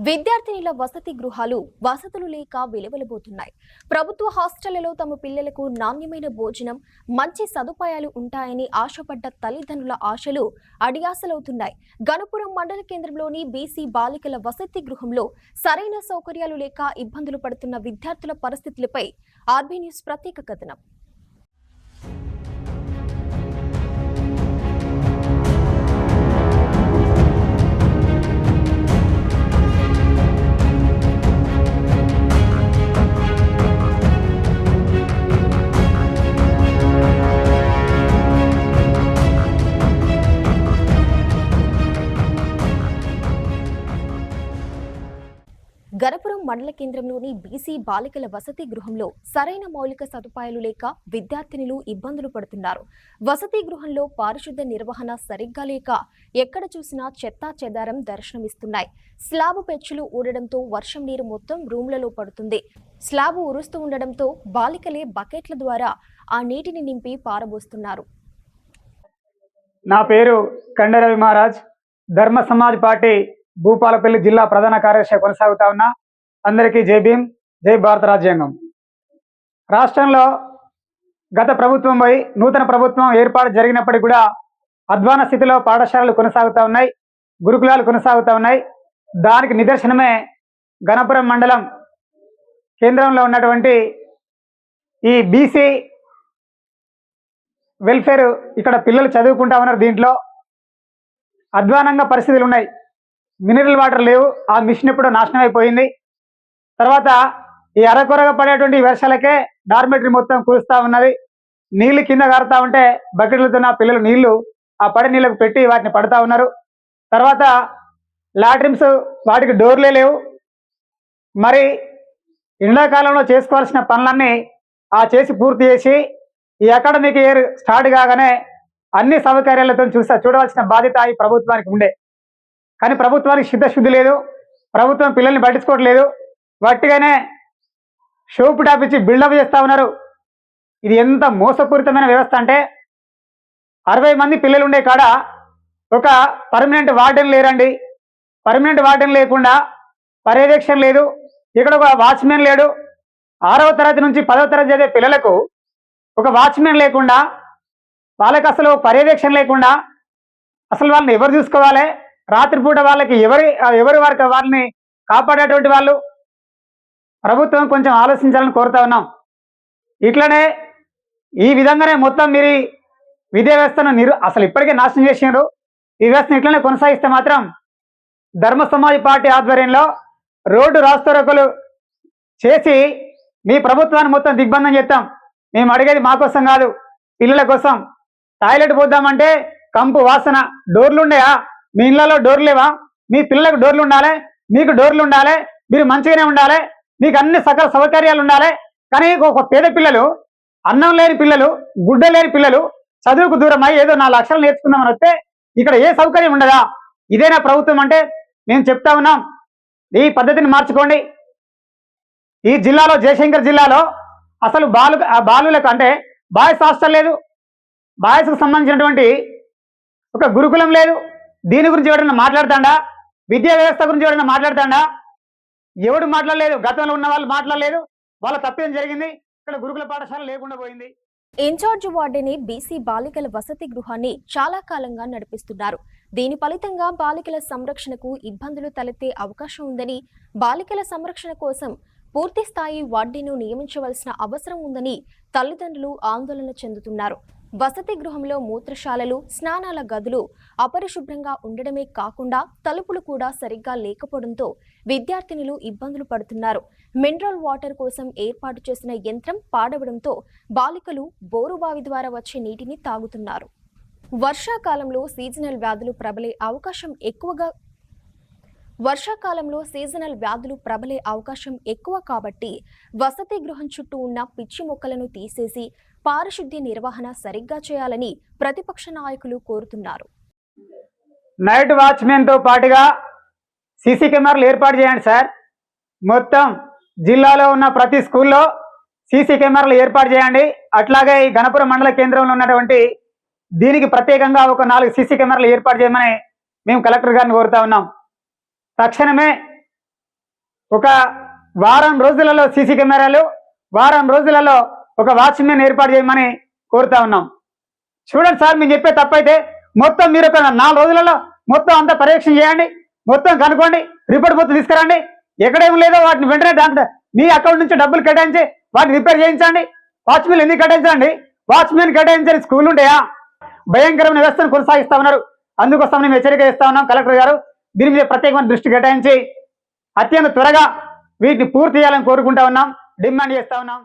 విద్యార్థినుల వసతి గృహాలు వసతులు లేక వెలువెలబోతున్నాయి. ప్రభుత్వ హాస్టళ్లలో తమ పిల్లలకు నాణ్యమైన భోజనం, మంచి సదుపాయాలు ఉంటాయని ఆశపడ్డ తల్లిదండ్రుల ఆశలు అడియాసలవుతున్నాయి. గణపురం మండల కేంద్రంలోని బీసీ బాలికల వసతి గృహంలో సరైన సౌకర్యాలు లేక ఇబ్బందులు పడుతున్న విద్యార్థుల పరిస్థితులపై ఆర్బీ న్యూస్ ప్రత్యేక కథనం. గణపురం మండల కేంద్రంలోని బీసీ బాలికల వసతి గృహంలో సరైన మౌలిక సదుపాయాలు లేక విద్యార్థినులు ఇబ్బందులు పడుతున్నారు. వసతి గృహంలో పారిశుద్ధ్య నిర్వహణ సరిగ్గా లేక ఎక్కడ చూసినా చెత్తా చెదారం దర్శనమిస్తున్నాయి. స్లాబ్ పెచ్చులు ఊడడంతో వర్షం నీరు మొత్తం రూమ్లలో పడుతుంది. స్లాబ్ ఉరుస్తూ ఉండడంతో బాలికలే బకెట్ల ద్వారా ఆ నీటిని నింపి పారబోస్తున్నారు. నా పేరు కండరవి మహారాజ్, ధర్మ సమాజ్ పార్టీ భూపాలపల్లి జిల్లా ప్రధాన కార్యదర్శి కొనసాగుతా ఉన్నా. అందరికీ జై భీమ్, జై భారత రాజ్యాంగం. రాష్ట్రంలో గత ప్రభుత్వం పోయి నూతన ప్రభుత్వం ఏర్పాటు జరిగినప్పటికీ కూడా అధ్వాన స్థితిలో పాఠశాలలు కొనసాగుతూ ఉన్నాయి, గురుకులాలు కొనసాగుతూ ఉన్నాయి. దానికి నిదర్శనమే గణపురం మండలం కేంద్రంలో ఉన్నటువంటి ఈ బీసీ వెల్ఫేర్. ఇక్కడ పిల్లలు చదువుకుంటా ఉన్నారు. దీంట్లో అధ్వానంగా పరిస్థితులు ఉన్నాయి. మినరల్ వాటర్ లేవు, ఆ మిషన్ ఎప్పుడో నాశనం అయిపోయింది. తర్వాత ఈ అరకొరగా పడేటువంటి వర్షాలకే డార్మెటరీ మొత్తం కూలుస్తూ ఉన్నది. నీళ్లు కింద కారుతా ఉంటే బకెట్లతో నా పిల్లలు నీళ్లు ఆ పడి నీళ్ళకు పెట్టి వాటిని పడుతూ ఉన్నారు. తర్వాత లాట్రిన్స్ వాటికి డోర్లే లేవు. మరి ఎండాకాలంలో చేసుకోవాల్సిన పనులన్నీ చేసి పూర్తి చేసి ఈ అకాడమిక్ ఇయర్ స్టార్ట్ కాగానే అన్ని సౌకర్యాలతో చూడవలసిన బాధ్యత ఈ ప్రభుత్వానికి ఉండే. కానీ ప్రభుత్వానికి చిత్తశుద్ధి లేదు. ప్రభుత్వం పిల్లల్ని పట్టించుకోవట్లేదు. వట్టిగానే షోపు టాపిచ్చి బిల్డప్ చేస్తూ ఉన్నారు. ఇది ఎంత మోసపూరితమైన వ్యవస్థ అంటే 60 మంది పిల్లలు ఉండే కాడ ఒక పర్మనెంట్ వార్డెన్ లేరండి. పర్మనెంట్ వార్డెన్ లేకుండా పర్యవేక్షణ లేదు. ఇక్కడ ఒక వాచ్మెన్ లేడు. 6వ తరగతి నుంచి 10వ తరగతి చదివే పిల్లలకు ఒక వాచ్మెన్ లేకుండా, వాళ్ళకి అసలు పర్యవేక్షణ లేకుండా అసలు వాళ్ళని ఎవరు చూసుకోవాలి? రాత్రిపూట వాళ్ళకి ఎవరి వారికి వాళ్ళని కాపాడేటువంటి వాళ్ళు? ప్రభుత్వం కొంచెం ఆలోచించాలని కోరుతా ఉన్నాం. ఇట్లనే ఈ విధంగానే మొత్తం మీరు విద్యా వ్యవస్థను అసలు ఇప్పటికే నాశనం చేసినారు. ఈ వ్యవస్థను ఇట్లనే కొనసాగిస్తే మాత్రం ధర్మ సమాజ్ పార్టీ ఆధ్వర్యంలో రోడ్డు రాస్తారోకలు చేసి మీ ప్రభుత్వాన్ని మొత్తం దిగ్బంధం చేస్తాం. మేము అడిగేది మా కోసం కాదు, పిల్లల కోసం. టాయిలెట్ పోద్దామంటే కంపు వాసన. డోర్లు ఉండేయా? మీ ఇళ్లలో డోర్లు లేవా? మీ పిల్లలకు డోర్లు ఉండాలి, మీకు డోర్లు ఉండాలి, మీరు మంచిగానే ఉండాలి, మీకు అన్ని సకల సౌకర్యాలు ఉండాలి. కానీ ఒక పేద పిల్లలు, అన్నం లేని పిల్లలు, గుడ్డ లేని పిల్లలు చదువుకు దూరం అయ్యి ఏదో 4 లక్షలు నేర్చుకుందామని వస్తే ఇక్కడ ఏ సౌకర్యం ఉండదా? ఇదేనా ప్రభుత్వం అంటే? మేము చెప్తా ఉన్నాం, ఈ పద్ధతిని మార్చుకోండి. ఈ జిల్లాలో, జయశంకర్ జిల్లాలో అసలు బాలులకు అంటే బాయ్స్ హాస్టల్ లేదు, బాయ్స్కు సంబంధించినటువంటి ఒక గురుకులం లేదు. దీని గురించి ఎవరైనా మాట్లాడతాడా? విద్యా వ్యవస్థ గురించి ఎవరైనా మాట్లాడతాడా? ఎవడు మాట్లాడలేదు. గతంలో ఉన్న వాళ్ళు మాట్లాడలేదు. వాళ్ళ తప్పేం జరిగింది? ఇక్కడ గురుకుల పాఠశాల లేకుండా పోయింది. ఇన్ఛార్జ్ వార్డెనే బీసీ బాలికల వసతి గృహాన్ని చాలా కాలంగా నడిపిస్తున్నారు. దీని ఫలితంగా బాలికల సంరక్షణకు ఇబ్బందులు తలెత్తే అవకాశం ఉందని, బాలికల సంరక్షణ కోసం పూర్తి స్థాయి వార్డెన్ను నియమించవలసిన అవసరం ఉందని తల్లిదండ్రులు ఆందోళన చెందుతున్నారు. వసతి గృహంలో మూత్రశాలలు, స్నానాల గదులు అపరిశుభ్రంగా ఉండడమే కాకుండా తలుపులు కూడా సరిగ్గా లేకపోవడంతో విద్యార్థినులు ఇబ్బందులు పడుతున్నారు. మినరల్ వాటర్ కోసం ఏర్పాటు చేసిన యంత్రం పాడవడంతో బాలికలు బోరుబావి ద్వారా వచ్చే నీటిని తాగుతున్నారు. వర్షాకాలంలో సీజనల్ వ్యాధులు ప్రబలే అవకాశం ఎక్కువ కాబట్టి వసతి గృహం చుట్టూ ఉన్న పిచ్చి మొక్కలను తీసేసి పారిశుద్ధ్య నిర్వహణ సరిగ్గా చేయాలని ప్రతిపక్ష నాయకులు కోరుతున్నారు. నైట్ వాచ్మెన్తో పాటుగా సీసీ కెమెరాలు ఏర్పాటు చేయండి సార్. మొత్తం జిల్లాలో ఉన్న ప్రతి స్కూల్లో సీసీ కెమెరాలు ఏర్పాటు చేయండి. అట్లాగే ఈ గణపురం మండల కేంద్రంలో ఉన్నటువంటి దీనికి ప్రత్యేకంగా ఒక 4 సీసీ కెమెరాలు ఏర్పాటు చేయమని మేము కలెక్టర్ గారిని కోరుతా ఉన్నాం. తక్షణమే ఒక వారం రోజులలో సీసీ కెమెరాలు, వారం రోజులలో ఒక వాచ్మెన్ ఏర్పాటు చేయమని కోరుతా ఉన్నాం. చూడండి సార్, మేము చెప్పే తప్పైతే మొత్తం మీరు ఒక 4 రోజులలో మొత్తం అంతా పర్యవేక్షణ చేయండి, మొత్తం కనుక్కోండి, రిపోర్ట్ మొత్తం తీసుకురండి. ఎక్కడేం లేదో వాటిని వెంటనే దాంట్లో మీ అకౌంట్ నుంచి డబ్బులు కేటాయించి వాటిని రిపేర్ చేయించండి. వాచ్మెన్ ఎందుకు కేటాయించండి? వాచ్మెన్ కేటాయించని స్కూల్ ఉంటాయా? భయంకరమైన వ్యవస్థను కొనసాగిస్తా ఉన్నారు. అందుకోసం మేము హెచ్చరిక ఇస్తా ఉన్నాం. కలెక్టర్ గారు దీని మీద ప్రత్యేకమైన దృష్టి కేటాయించి అత్యంత త్వరగా వీటిని పూర్తి చేయాలని కోరుకుంటా ఉన్నాం, డిమాండ్ చేస్తా ఉన్నాం.